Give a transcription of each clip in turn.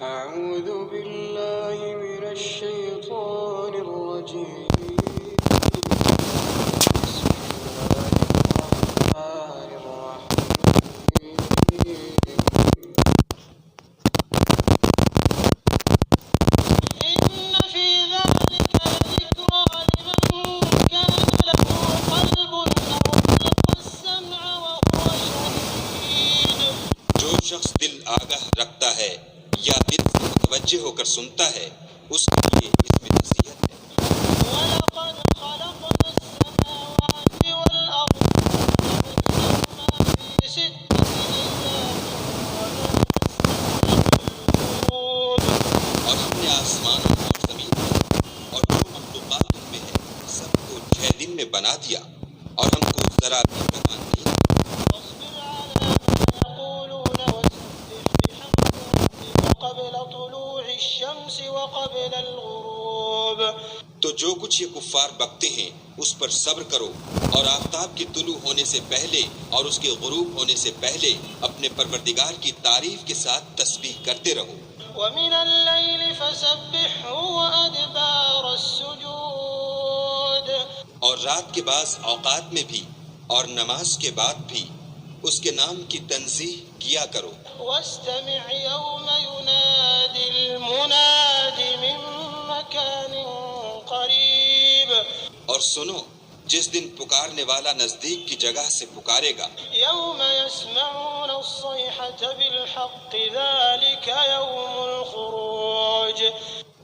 أعوذ بالله من الشيطان الرجيم بسم الله الرحمن الرحيم إن في ذلك لذكرى لمن كان له قلب أو ألقى السمع وهو شهيد. جو شخص دل آگاہ رکھتا ہے یا دل سے متوجہ ہو کر سنتا ہے اس کے لیے اس میں نصیحت ہے. وَلَقَدْ خَلَقْنَا السَّمَاوَاتِ وَالْأَرْضَ وَجَعَلْنَا فِي سِتَّةِ أَيَّامٍ وَنَفَخْنَا اور ہم نے آسمانوں اور زمین اور جو مخلوقات ان میں ہے سب کو 6 دن میں بنا دیا اور ہم کو ذرا بھی پتا نہیں. فاصبر على ما يقولون وسبح بحمد ربك قبل طلوع الشمس وقبل الغروب. تو جو کچھ یہ کفار بکتے ہیں اس پر صبر کرو اور آفتاب کے طلوع ہونے سے پہلے اور اس کے غروب ہونے سے پہلے اپنے پروردگار کی تعریف کے ساتھ تسبیح کرتے رہو. ومن الليل فسبحه وأدبار السجود. اور رات کے بعض اوقات میں بھی اور نماز کے بعد بھی اس کے نام کی تنزیہ کیا کرو. واستمع يوم ينادي المناد من مكان قريب. اور سنو جس دن پکارنے والا نزدیک کی جگہ سے پکارے گا. يوم يسمعون الصيحة بالحق ذلك يوم الخروج.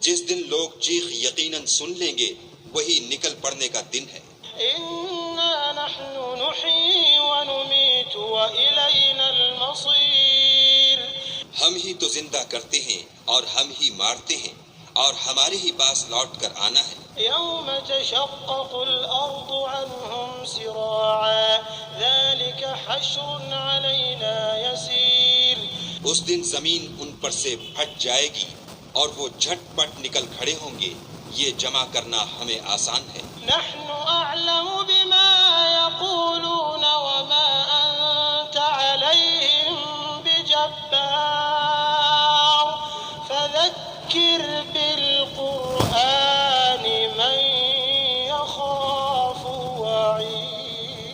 جس دن لوگ چیخ یقیناً سن لیں گے وہی نکل پڑنے کا دن ہے. إنا نحن نحيي ونميت وإلينا المصير. ہم ہی تو زندہ کرتے ہیں اور ہم ہی مارتے ہیں اور ہمارے ہی پاس لوٹ کر آنا ہے. يوم تشقق الأرض عنهم سراعا ذلك حشر علينا يسير. اس دن زمین ان پر سے پھٹ جائے گی اور وہ جھٹ پٹ نکل کھڑے ہوں گے. یہ جمع کرنا ہمیں آسان ہے. نحن أعلم بما يقولون وما أنت عليهم بجبار فذكر بالقرآن من يخاف وعيد.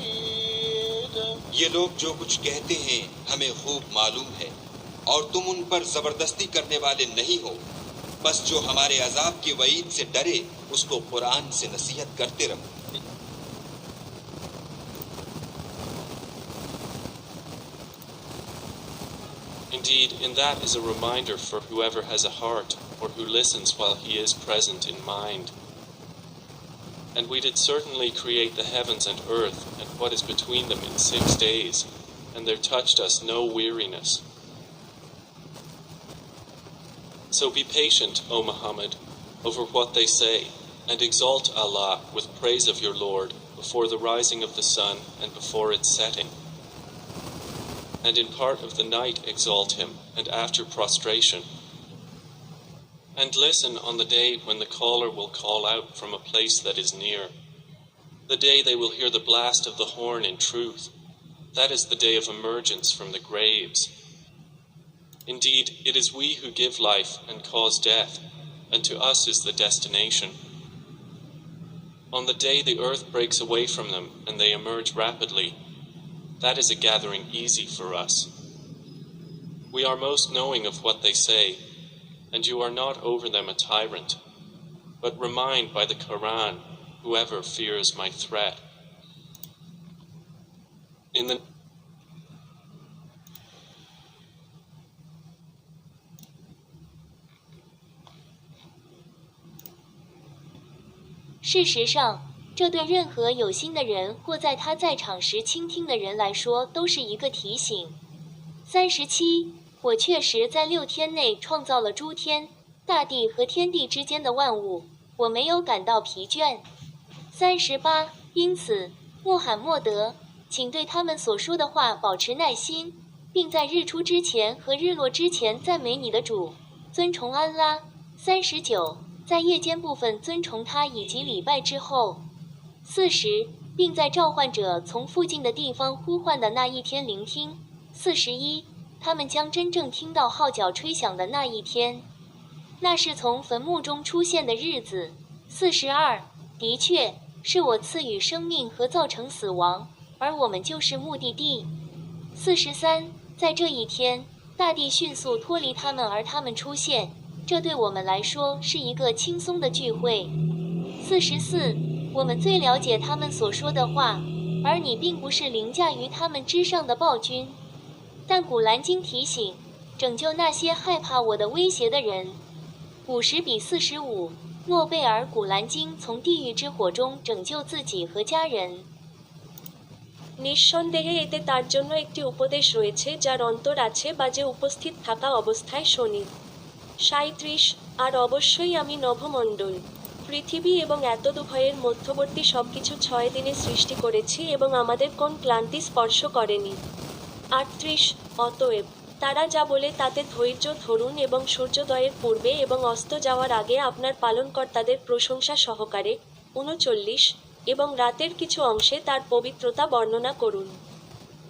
یہ لوگ جو کچھ کہتے ہیں ہمیں خوب معلوم ہے اور تم ان پر زبردستی کرنے والے نہیں ہو. بس جو ہمارے عذاب کی وعید سے ڈرے اس کو قرآن سے نصیحت کرتے رہو. Indeed, in that is a reminder for whoever has a heart or who listens while he is present in mind. And we did certainly create the heavens and earth and what is between them in 6 days, and there touched us no weariness. So be patient, O Muhammad, over what they say, and exalt Allah with praise of your Lord before the rising of the sun and before its setting. And in part of the night exalt him, and after prostration. And listen on the day when the caller will call out from a place that is near. The day they will hear the blast of the horn in truth. That is the day of emergence from the graves. Indeed, it is we who give life and cause death, and to us is the destination. On the day the earth breaks away from them and they emerge rapidly, that is a gathering easy for us. We are most knowing of what they say, and you are not over them a tyrant, but remind by the Quran whoever fears my threat. In the事实上，这对任何有心的人或在他在场时倾听的人来说都是一个提醒。37，我确实在6天内创造了诸天、大地和天地之间的万物，我没有感到疲倦。38，因此，穆罕默德，请对他们所说的话保持耐心，并在日出之前和日落之前赞美你的主，尊崇安拉。39，在夜间部分尊崇他以及礼拜之后。40，并在召唤者从附近的地方呼唤的那一天聆听。41，他们将真正听到号角吹响的那一天，那是从坟墓中出现的日子。42的确是我赐予生命和造成死亡，而我们就是目的地。43在这一天，大地迅速脱离他们，而他们出现，这对我们来说是一个轻松的聚会。44我们最了解他们所说的话，而你并不是凌驾于他们之上的暴君。但古兰经提醒，拯救那些害怕我的威胁的人。50比45诺贝尔古兰经从地狱之火中拯救自己和家人。নিঃসন্দেহে এতে তার জন্য একটি উপদেশ রয়েছে যার অন্তর আছে বা যে উপস্থিত থাকা অবস্থায় শোনে। 37 আর অবশ্যই আমি নভমণ্ডল, পৃথিবী এবং এতদুভয়ের মধ্যবর্তী সবকিছু 6 দিনে সৃষ্টি করেছি এবং আমাদের কোন ক্লান্তি স্পর্শ করেনি। 38 অতএব তারা যা বলে তাতে ধৈর্য ধরুন এবং সূর্যোদয়ের পূর্বে এবং অস্ত যাওয়ার আগে আপনার পালনকর্তাদের প্রশংসা সহকারে। 39 এবং রাতের কিছু অংশে তার পবিত্রতা বর্ণনা করুন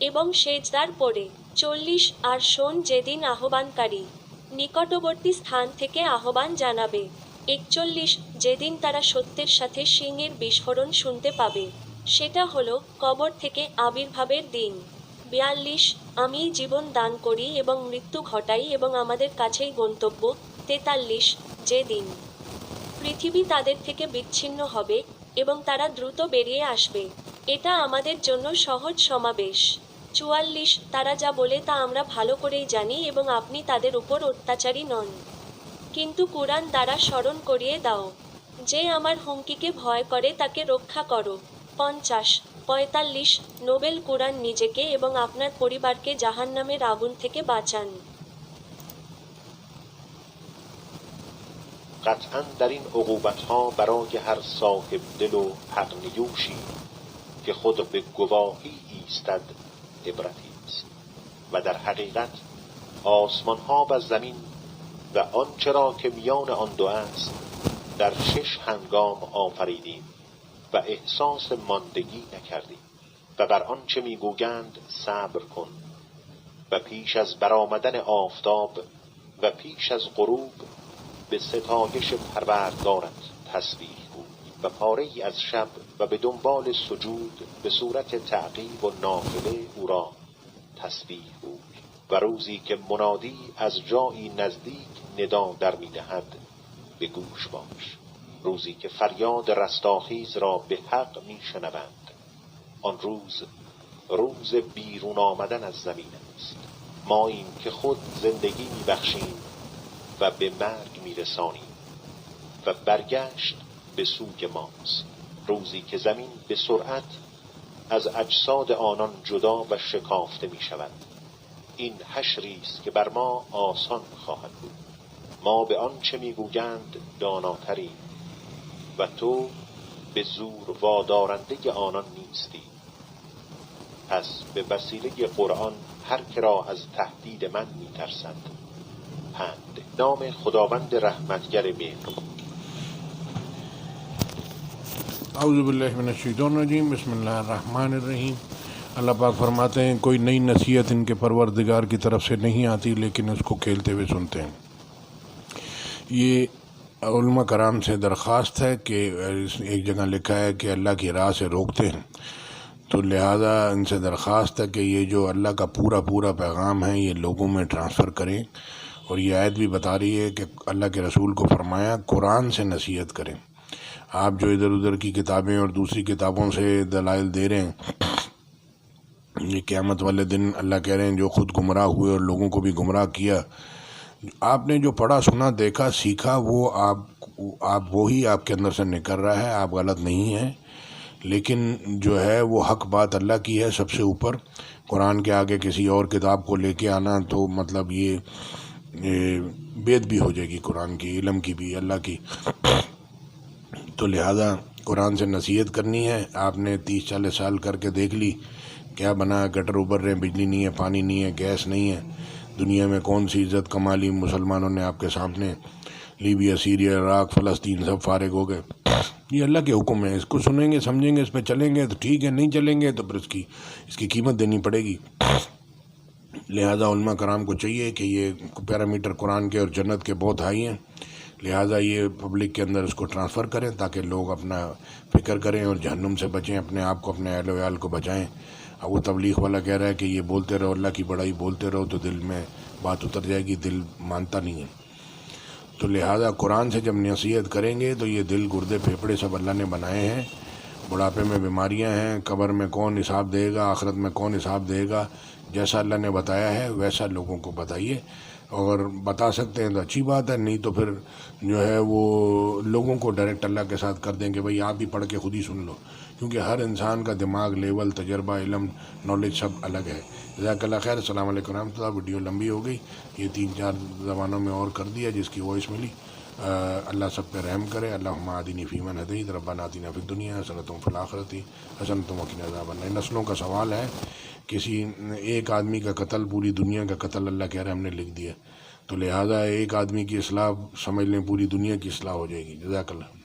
এবং সেজদার পরে। 40 আর শোন যেদিন আহ্বানকারী নিকটবর্তী স্থান থেকে আহ্বান জানাবে। 41 যেদিন তারা সত্যের সাথে সিংহের বিস্ফোরণ শুনতে পাবে, সেটা হলো কবর থেকে আবির্ভাবের দিন। 42 আমি জীবন দান করি এবং মৃত্যু ঘটাই এবং আমাদের কাছেই গন্তব্য। 43 যেদিন পৃথিবী তাদের থেকে বিচ্ছিন্ন হবে এবং তারা দ্রুত বেরিয়ে আসবে, এটা আমাদের জন্য সহজ সমাবেশ। 44 তারা যা বলে তা আমরা ভালো করেই জানি এবং আপনি তাদের উপর অত্যাচারী নন, কিন্তু কুরআন দ্বারা স্মরণ করিয়ে দাও, যে আমার হুমকিকে ভয় করে তাকে রক্ষা করো। 50 45 নোবেল কুরআন নিজেকে এবং আপনার পরিবারকে জাহান্নামের আগুন থেকে বাঁচান। قطعا در این عقوبت‌ها برای هر صاحب دل و حق نیوشی که خود به گواهی ایستد عبرتی است و در حقیقت آسمان‌ها و زمین و آنچه را که میان آن دو است در 6 هنگام آفریدیم و احساس ماندگی نکردیم و بر آنچه میگویند صبر کن و پیش از برآمدن آفتاب و پیش از غروب به ستایش پروردگارت تسبیح گوی و پاره‌ای از شب و به دنبال سجود به صورت تعقیب و نافله او را تسبیح گوی و روزی که منادی از جایی نزدیک ندا در می‌دهد به گوش باش، روزی که فریاد رستاخیز را به حق می‌شنوند. آن روز بیرون آمدن از زمین است. ماییم که خود زندگی می‌بخشیم و به مرگ میرسانیم و برگشت به سوی ماست، روزی که زمین به سرعت از اجساد آنان جدا و شکافته می شود. این حشری است که بر ما آسان خواهد بود. ما به آنچه میگویند داناتریم و تو به زور وادارنده آنان نیستی. پس به وسیله قرآن هر که را از تهدید من میترسد پند. نام خداوند رحمتگر مهربان. اعوذ باللہ من الشیطان الرجیم، بسم اللہ الرحمن الرحیم۔ اللہ پاک فرماتے ہیں کوئی نئی نصیحت ان کے پروردگار کی طرف سے نہیں آتی لیکن اس کو کھیلتے ہوئے سنتے ہیں۔ یہ علماء کرام سے درخواست ہے کہ ایک جگہ لکھا ہے کہ اللہ کی راہ سے روکتے ہیں، تو لہذا ان سے درخواست ہے کہ یہ جو اللہ کا پورا پیغام ہے یہ لوگوں میں ٹرانسفر کریں، اور یہ آیت بھی بتا رہی ہے کہ اللہ کے رسول کو فرمایا قرآن سے نصیحت کریں۔ آپ جو ادھر ادھر کی کتابیں اور دوسری کتابوں سے دلائل دے رہے ہیں، یہ قیامت والے دن اللہ کہہ رہے ہیں جو خود گمراہ ہوئے اور لوگوں کو بھی گمراہ کیا، آپ نے جو پڑھا سنا دیکھا سیکھا وہ آپ وہی آپ کے اندر سے نکل رہا ہے، آپ غلط نہیں ہیں، لیکن جو ہے وہ حق بات اللہ کی ہے سب سے اوپر۔ قرآن کے آگے کسی اور کتاب کو لے کے آنا تو مطلب یہ بید بھی ہو جائے گی قرآن کی، علم کی بھی، اللہ کی۔ تو لہذا قرآن سے نصیحت کرنی ہے۔ آپ نے 30-40 سال کر کے دیکھ لی، کیا بنا؟ گٹر ابھر رہے ہیں، بجلی نہیں ہے، پانی نہیں ہے، گیس نہیں ہے، دنیا میں کون سی عزت کما لی مسلمانوں نے آپ کے سامنے؟ لیبیا، سیریا، عراق، فلسطین سب فارغ ہو گئے۔ یہ اللہ کے حکم ہے، اس کو سنیں گے، سمجھیں گے، اس پہ چلیں گے تو ٹھیک ہے، نہیں چلیں گے تو پھر اس کی قیمت دینی پڑے گی۔ لہذا علماء کرام کو چاہیے کہ یہ پیرامیٹر قرآن کے اور جنت کے بہت ہائی ہیں، لہذا یہ پبلک کے اندر اس کو ٹرانسفر کریں تاکہ لوگ اپنا فکر کریں اور جہنم سے بچیں، اپنے آپ کو اپنے اہل و عیال کو بچائیں۔ اب وہ تبلیغ والا کہہ رہا ہے کہ یہ بولتے رہو، اللہ کی بڑائی بولتے رہو تو دل میں بات اتر جائے گی، دل مانتا نہیں ہے۔ تو لہذا قرآن سے جب نصیحت کریں گے تو یہ دل گردے پھیپھڑے سب اللہ نے بنائے ہیں، بڑھاپے میں بیماریاں ہیں، قبر میں کون حساب دے گا، آخرت میں کون حساب دے گا، جیسا اللہ نے بتایا ہے ویسا لوگوں کو بتائیے، اور بتا سکتے ہیں تو اچھی بات ہے، نہیں تو پھر جو ہے وہ لوگوں کو ڈائریکٹ اللہ کے ساتھ کر دیں کہ بھئی آپ ہی پڑھ کے خود ہی سن لو، کیونکہ ہر انسان کا دماغ، لیول، تجربہ، علم، نالج سب الگ ہے۔ جزاک اللہ خیر۔ السلام علیکم ورحمۃ اللہ۔ ویڈیو لمبی ہو گئی، یہ 3-4 زبانوں میں اور کر دیا جس کی وائس ملی۔ اللہ سب پہ رحم کرے۔ اللہم اہدنی فیمن ہدیت، ربنا آتنا فی الدنیا حسنۃ وفی الآخرۃ حسنۃ وقنا عذاب النار۔ نسلوں کا سوال ہے، کسی ایک آدمی کا قتل پوری دنیا کا قتل اللہ کہہ رہے ہم نے لکھ دیا، تو لہٰذا ایک آدمی کی اصلاح سمجھ لیں پوری دنیا کی اصلاح ہو جائے گی۔ جزاک اللہ۔